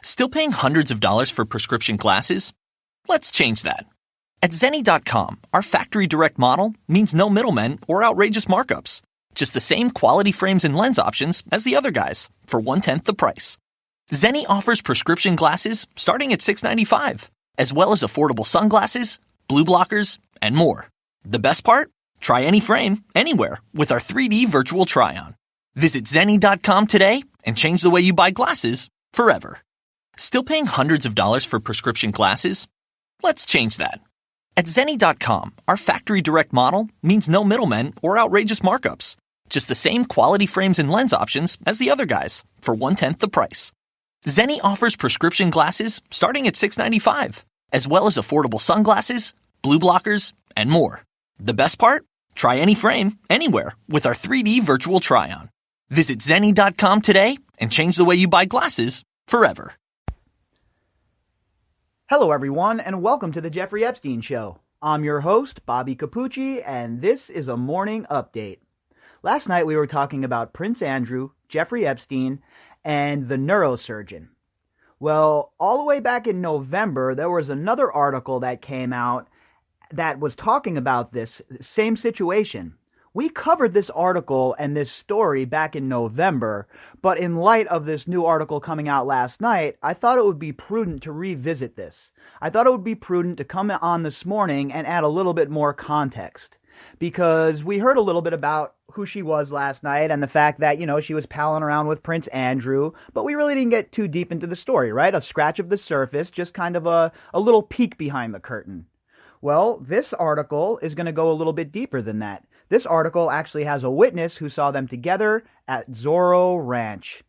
Still paying hundreds of dollars for prescription glasses? Let's change that. At Zenni.com, our factory direct model means no middlemen or outrageous markups. Just the same quality frames and lens options as the other guys for 1/10 the price. Zenni offers prescription glasses starting at $6.95, as well as affordable sunglasses, blue blockers, and more. The best part? Try any frame, anywhere, with our 3D virtual try-on. Visit Zenni.com today and change the way you buy glasses forever. Still paying hundreds of dollars for prescription glasses? Let's change that. At Zenni.com, our factory direct model means no middlemen or outrageous markups. Just the same quality frames and lens options as the other guys for 1/10 the price. Zenni offers prescription glasses starting at $6.95, as well as affordable sunglasses, blue blockers, and more. The best part? Try any frame, anywhere, with our 3D virtual try-on. Visit Zenni.com today and change the way you buy glasses forever. Hello, everyone, and welcome to the Jeffrey Epstein Show. I'm your host, Bobbycapucci, and this is a morning update. Last night we were talking about Prince Andrew, Jeffrey Epstein, and the neurosurgeon. Well, all the way back in November, there was another article that came out that was talking about this same situation. We covered this article and this story back in November, but in light of this new article coming out last night, I thought it would be prudent to revisit this. I thought it would be prudent to come on this morning and add a little bit more context, because we heard a little bit about who she was last night and the fact that, she was palling around with Prince Andrew, but we really didn't get too deep into the story, right? A scratch of the surface, just kind of a little peek behind the curtain. Well, this article is going to go a little bit deeper than that. This article actually has a witness who saw them together at Zorro Ranch.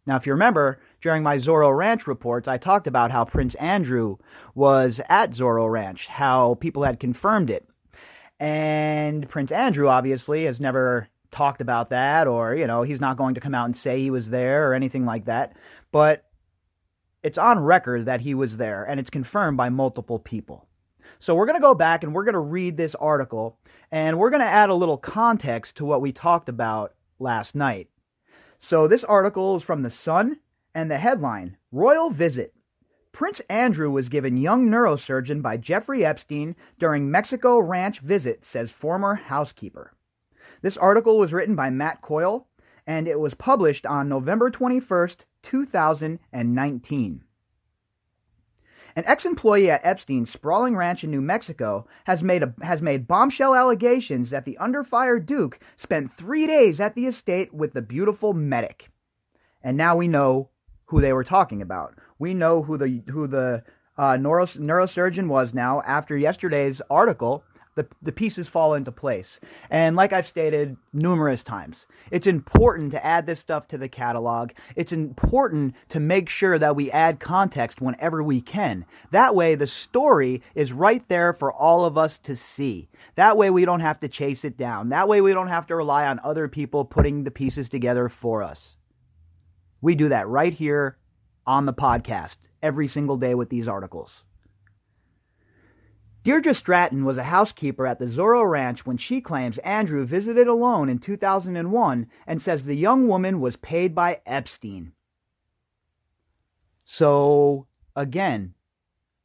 Now, if you remember, during my Zorro Ranch reports, I talked about how Prince Andrew was at Zorro Ranch, how people had confirmed it. And Prince Andrew, obviously, has never talked about that, or, he's not going to come out and say he was there or anything like that. But it's on record that he was there, and it's confirmed by multiple people. So we're going to go back and we're going to read this article, and we're going to add a little context to what we talked about last night. So this article is from The Sun, and the headline, Royal Visit. Prince Andrew was given young neurosurgeon by Jeffrey Epstein during Mexico Ranch visit, says former housekeeper. This article was written by Matt Coyle, and it was published on November 21st, 2019. An ex-employee at Epstein's sprawling ranch in New Mexico has made bombshell allegations that the under-fire Duke spent 3 days at the estate with the beautiful medic. And now we know who they were talking about. We know who the neurosurgeon was now after yesterday's article. The pieces fall into place. And like I've stated numerous times, it's important to add this stuff to the catalog. It's important to make sure that we add context whenever we can. That way the story is right there for all of us to see. That way we don't have to chase it down. That way we don't have to rely on other people putting the pieces together for us. We do that right here on the podcast every single day with these articles. Deirdre Stratton was a housekeeper at the Zorro Ranch when she claims Andrew visited alone in 2001 and says the young woman was paid by Epstein. So, again,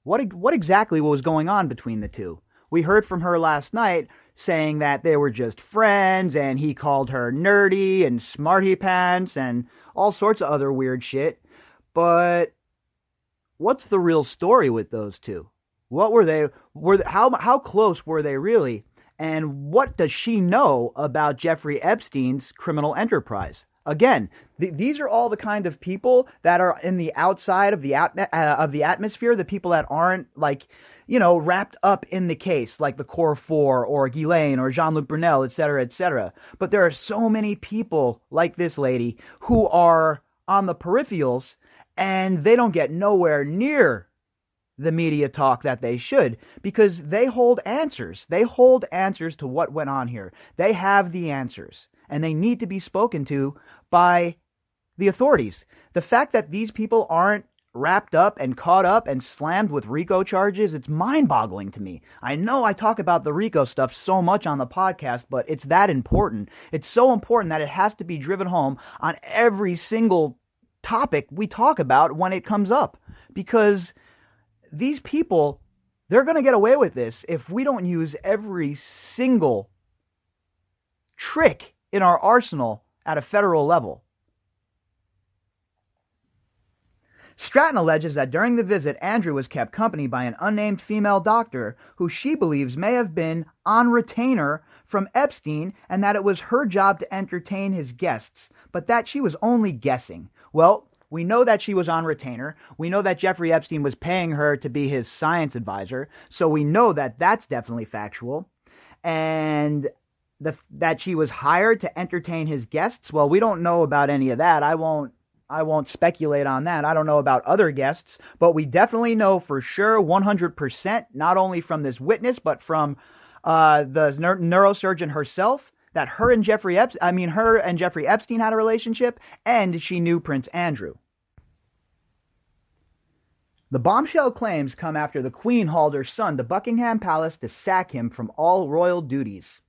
what exactly was going on between the two? We heard from her last night saying that they were just friends and he called her nerdy and smarty pants and all sorts of other weird shit. But what's the real story with those two? What were they? How close were they really? And what does she know about Jeffrey Epstein's criminal enterprise? Again, these are all the kind of people that are in the outside of the atmosphere, the people that aren't wrapped up in the case, like the Core Four or Ghislaine or Jean-Luc Brunel, etc., etc. But there are so many people like this lady who are on the peripherals, and they don't get nowhere near the media talk that they should, because they hold answers. They hold answers to what went on here. They have the answers, and they need to be spoken to by the authorities. The fact that these people aren't wrapped up and caught up and slammed with RICO charges, it's mind-boggling to me. I know I talk about the RICO stuff so much on the podcast, but it's that important. It's so important that it has to be driven home on every single topic we talk about when it comes up, because these people, they're going to get away with this if we don't use every single trick in our arsenal at a federal level. Stratton alleges that during the visit, Andrew was kept company by an unnamed female doctor who she believes may have been on retainer from Epstein, and that it was her job to entertain his guests, but that she was only guessing. Well, we know that she was on retainer. We know that Jeffrey Epstein was paying her to be his science advisor, so we know that that's definitely factual. And that she was hired to entertain his guests, well, we don't know about any of that. I won't speculate on that. I don't know about other guests, but we definitely know for sure 100%, not only from this witness, but from the neurosurgeon herself, that her and Jeffrey Epstein had a relationship, and she knew Prince Andrew. The bombshell claims come after the Queen hauled her son to Buckingham Palace to sack him from all royal duties.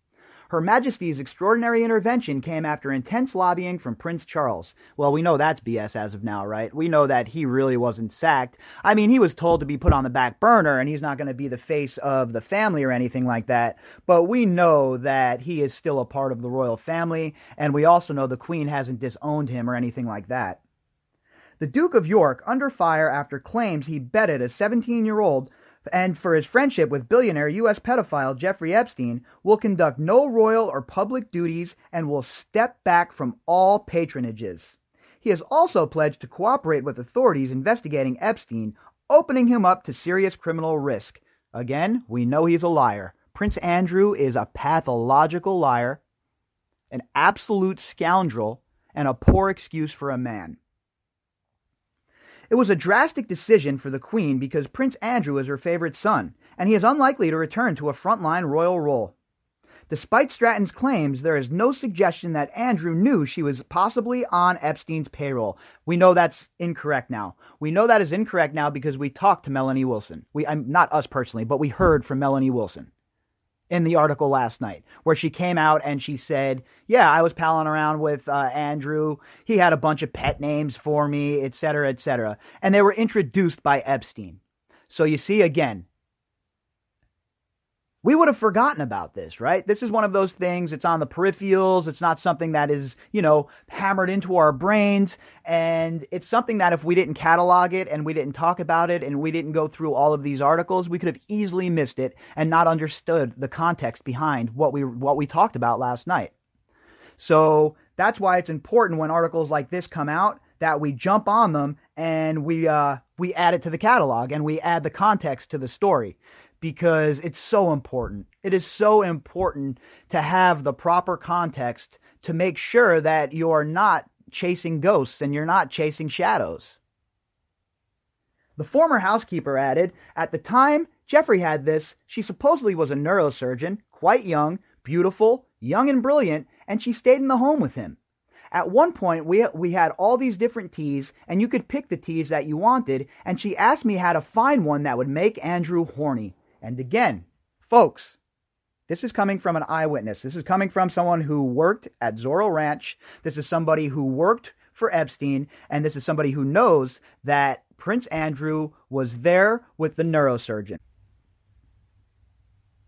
Her Majesty's extraordinary intervention came after intense lobbying from Prince Charles. Well, we know that's BS as of now, right? We know that he really wasn't sacked. I mean, he was told to be put on the back burner, and he's not going to be the face of the family or anything like that. But we know that he is still a part of the royal family, and we also know the Queen hasn't disowned him or anything like that. The Duke of York under fire after claims he bedded a 17-year-old and for his friendship with billionaire U.S. pedophile Jeffrey Epstein, will conduct no royal or public duties and will step back from all patronages. He has also pledged to cooperate with authorities investigating Epstein, opening him up to serious criminal risk. Again, we know he's a liar. Prince Andrew is a pathological liar, an absolute scoundrel, and a poor excuse for a man. It was a drastic decision for the Queen because Prince Andrew is her favorite son, and he is unlikely to return to a frontline royal role. Despite Stratton's claims, there is no suggestion that Andrew knew she was possibly on Epstein's payroll. We know that's incorrect now. We know that is incorrect now because we talked to Melanie Wilson. Not us personally, but we heard from Melanie Wilson in the article last night, where she came out and she said, yeah, I was palling around with Andrew. He had a bunch of pet names for me, etc., etc. And they were introduced by Epstein. So you see, again, we would have forgotten about this, right? This is one of those things, it's on the peripherals, it's not something that is, hammered into our brains, and it's something that if we didn't catalog it, and we didn't talk about it, and we didn't go through all of these articles, we could have easily missed it, and not understood the context behind what we talked about last night. So, that's why it's important when articles like this come out, that we jump on them, and we add it to the catalog, and we add the context to the story. Because it's so important. It is so important to have the proper context to make sure that you're not chasing ghosts and you're not chasing shadows. The former housekeeper added, at the time Jeffrey had this, she supposedly was a neurosurgeon, quite young, beautiful, young and brilliant, and she stayed in the home with him. At one point, we had all these different teas, and you could pick the teas that you wanted, and she asked me how to find one that would make Andrew horny. And again, folks, this is coming from an eyewitness. This is coming from someone who worked at Zorro Ranch. This is somebody who worked for Epstein. And this is somebody who knows that Prince Andrew was there with the neurosurgeon.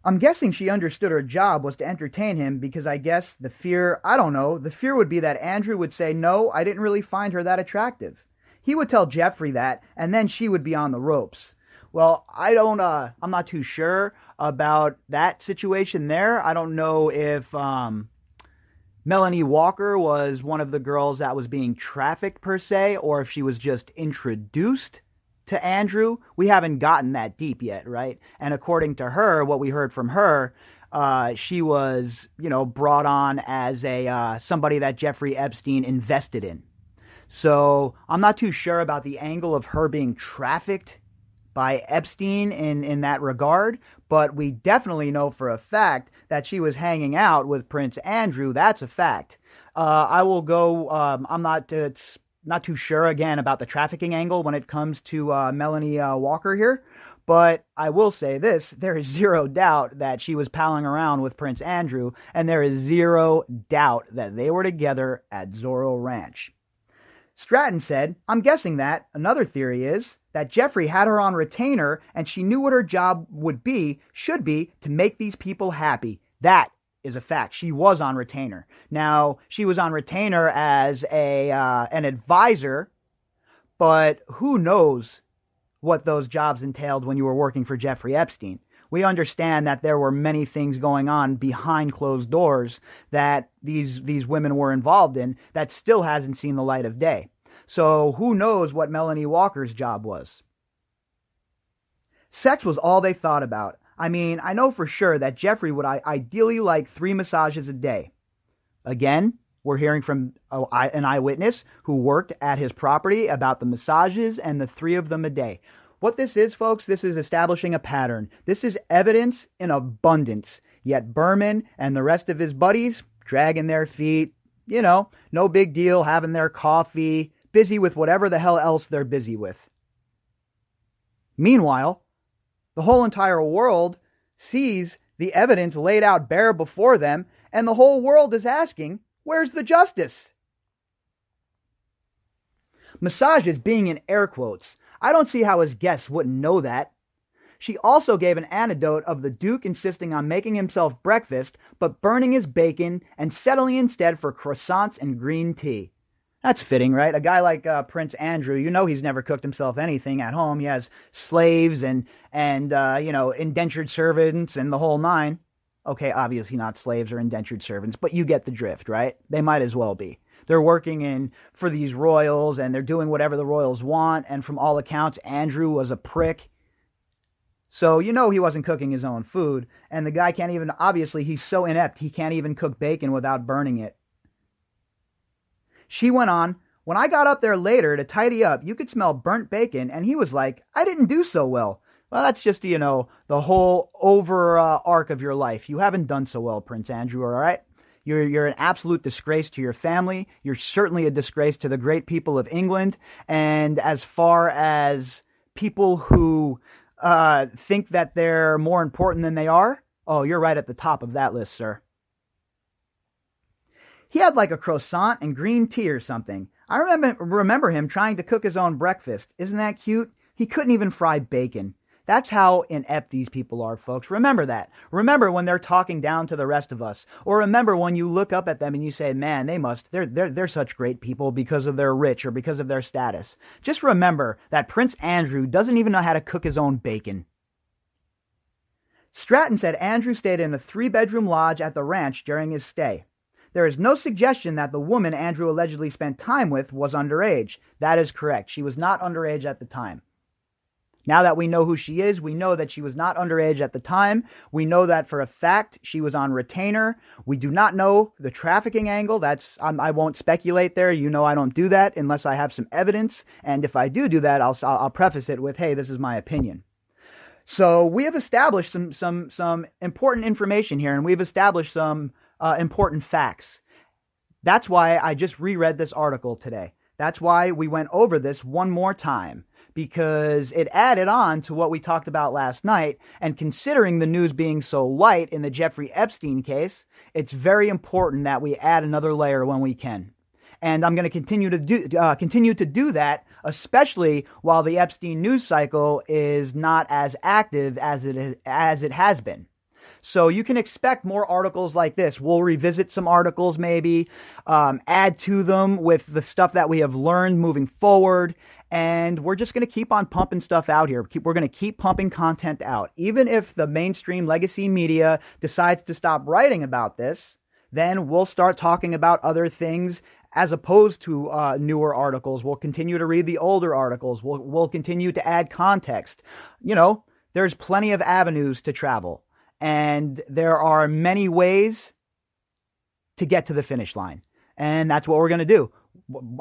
I'm guessing she understood her job was to entertain him because I guess the fear would be that Andrew would say, no, I didn't really find her that attractive. He would tell Jeffrey that, and then she would be on the ropes. Well, I'm not too sure about that situation there. I don't know if Melanie Walker was one of the girls that was being trafficked per se, or if she was just introduced to Andrew. We haven't gotten that deep yet, right? And according to her, what we heard from her, she was, brought on as somebody that Jeffrey Epstein invested in. So I'm not too sure about the angle of her being trafficked by Epstein in that regard, but we definitely know for a fact that she was hanging out with Prince Andrew. That's a fact. I will go, I'm not too sure again about the trafficking angle when it comes to Melanie Walker here, but I will say this, there is zero doubt that she was palling around with Prince Andrew, and there is zero doubt that they were together at Zorro Ranch. Stratton said, I'm guessing that another theory is that Jeffrey had her on retainer and she knew what her job should be to make these people happy. That is a fact. She was on retainer. Now, she was on retainer as an advisor, but who knows what those jobs entailed when you were working for Jeffrey Epstein. We understand that there were many things going on behind closed doors that these women were involved in that still hasn't seen the light of day. So who knows what Melanie Walker's job was? Sex was all they thought about. I mean, I know for sure that Jeffrey would ideally like 3 massages a day. Again, we're hearing from an eyewitness who worked at his property about the massages and the 3 of them a day. What this is, folks, this is establishing a pattern. This is evidence in abundance. Yet Berman and the rest of his buddies dragging their feet, no big deal, having their coffee, busy with whatever the hell else they're busy with. Meanwhile, the whole entire world sees the evidence laid out bare before them, and the whole world is asking, where's the justice? Massages being in air quotes. I don't see how his guests wouldn't know that. She also gave an anecdote of the Duke insisting on making himself breakfast, but burning his bacon and settling instead for croissants and green tea. That's fitting, right? A guy like Prince Andrew, he's never cooked himself anything at home. He has slaves and indentured servants and the whole nine. Okay, obviously not slaves or indentured servants, but you get the drift, right? They might as well be. They're working for these royals, and they're doing whatever the royals want, and from all accounts, Andrew was a prick. So he wasn't cooking his own food, and the guy can't even, obviously he's so inept, he can't even cook bacon without burning it. She went on, when I got up there later to tidy up, you could smell burnt bacon, and he was like, I didn't do so well. Well, that's just, the whole arc of your life. You haven't done so well, Prince Andrew, all right? You're an absolute disgrace to your family. You're certainly a disgrace to the great people of England. And as far as people who think that they're more important than they are, oh, you're right at the top of that list, sir. He had like a croissant and green tea or something. I remember him trying to cook his own breakfast. Isn't that cute? He couldn't even fry bacon. That's how inept these people are, folks. Remember that. Remember when they're talking down to the rest of us. Or remember when you look up at them and you say, man, they're such great people because of their rich or because of their status. Just remember that Prince Andrew doesn't even know how to cook his own bacon. Stratton said Andrew stayed in a 3-bedroom lodge at the ranch during his stay. There is no suggestion that the woman Andrew allegedly spent time with was underage. That is correct. She was not underage at the time. Now that we know who she is, we know that she was not underage at the time. We know that for a fact she was on retainer. We do not know the trafficking angle. I won't speculate there. I don't do that unless I have some evidence. And if I do that, I'll preface it with, hey, this is my opinion. So we have established some important information here, and we've established some important facts. That's why I just reread this article today. That's why we went over this one more time, because it added on to what we talked about last night, and considering the news being so light in the Jeffrey Epstein case, it's very important that we add another layer when we can. And I'm going to continue to do that, especially while the Epstein news cycle is not as active as it has been. So you can expect more articles like this. We'll revisit some articles maybe, add to them with the stuff that we have learned moving forward, and we're just going to keep on pumping stuff out here. We're going to keep pumping content out. Even if the mainstream legacy media decides to stop writing about this, then we'll start talking about other things as opposed to newer articles. We'll continue to read the older articles. We'll continue to add context. There's plenty of avenues to travel. And there are many ways to get to the finish line. And that's what we're going to do.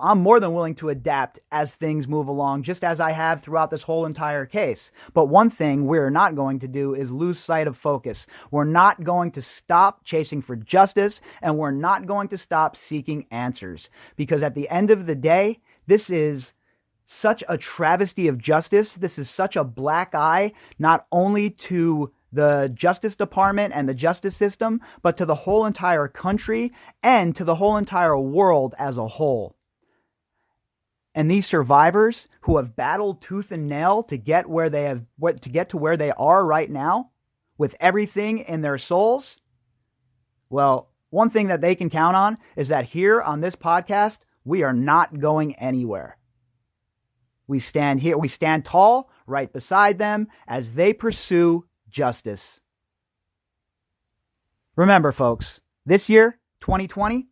I'm more than willing to adapt as things move along, just as I have throughout this whole entire case. But one thing we're not going to do is lose sight of focus. We're not going to stop chasing for justice, and we're not going to stop seeking answers. Because at the end of the day, this is such a travesty of justice. This is such a black eye, not only to the Justice Department and the justice system, but to the whole entire country and to the whole entire world as a whole. And these survivors who have battled tooth and nail to get to where they are right now, with everything in their souls, well, one thing that they can count on is that here on this podcast, we are not going anywhere. We stand here, we stand tall right beside them as they pursue justice. Remember, folks, this year, 2020,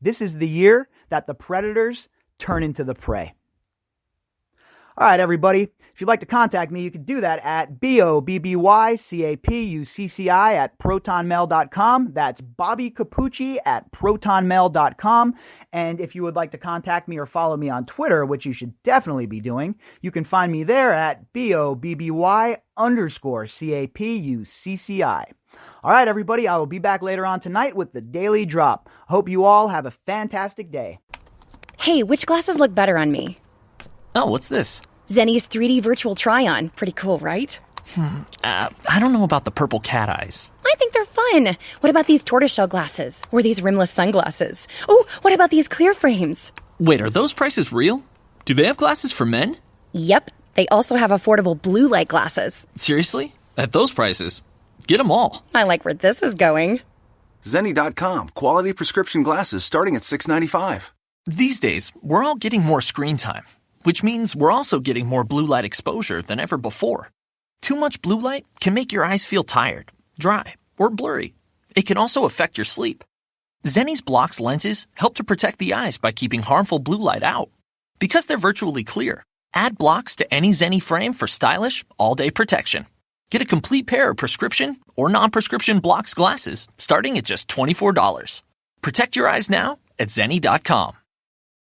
this is the year that the predators turn into the prey. All right, everybody. If you'd like to contact me, you can do that at bobbycapucci@protonmail.com. That's Bobbycapucci at protonmail.com. And if you would like to contact me or follow me on Twitter, which you should definitely be doing, you can find me there at BOBBY_CAPUCCI. All right, everybody. I will be back later on tonight with the Daily Drop. Hope you all have a fantastic day. Hey, which glasses look better on me? Oh, what's this? Zenny's 3D virtual try-on. Pretty cool, right? I don't know about the purple cat eyes. I think they're fun. What about these tortoiseshell glasses? Or these rimless sunglasses? Oh, what about these clear frames? Wait, are those prices real? Do they have glasses for men? Yep. They also have affordable blue light glasses. Seriously? At those prices? Get them all. I like where this is going. Zenny.com. Quality prescription glasses starting at $6.95. These days, we're all getting more screen time, which means we're also getting more blue light exposure than ever before. Too much blue light can make your eyes feel tired, dry, or blurry. It can also affect your sleep. Zenny's Blocks lenses help to protect the eyes by keeping harmful blue light out. Because they're virtually clear, add Blocks to any Zenny frame for stylish, all-day protection. Get a complete pair of prescription or non-prescription Blocks glasses starting at just $24. Protect your eyes now at Zenny.com.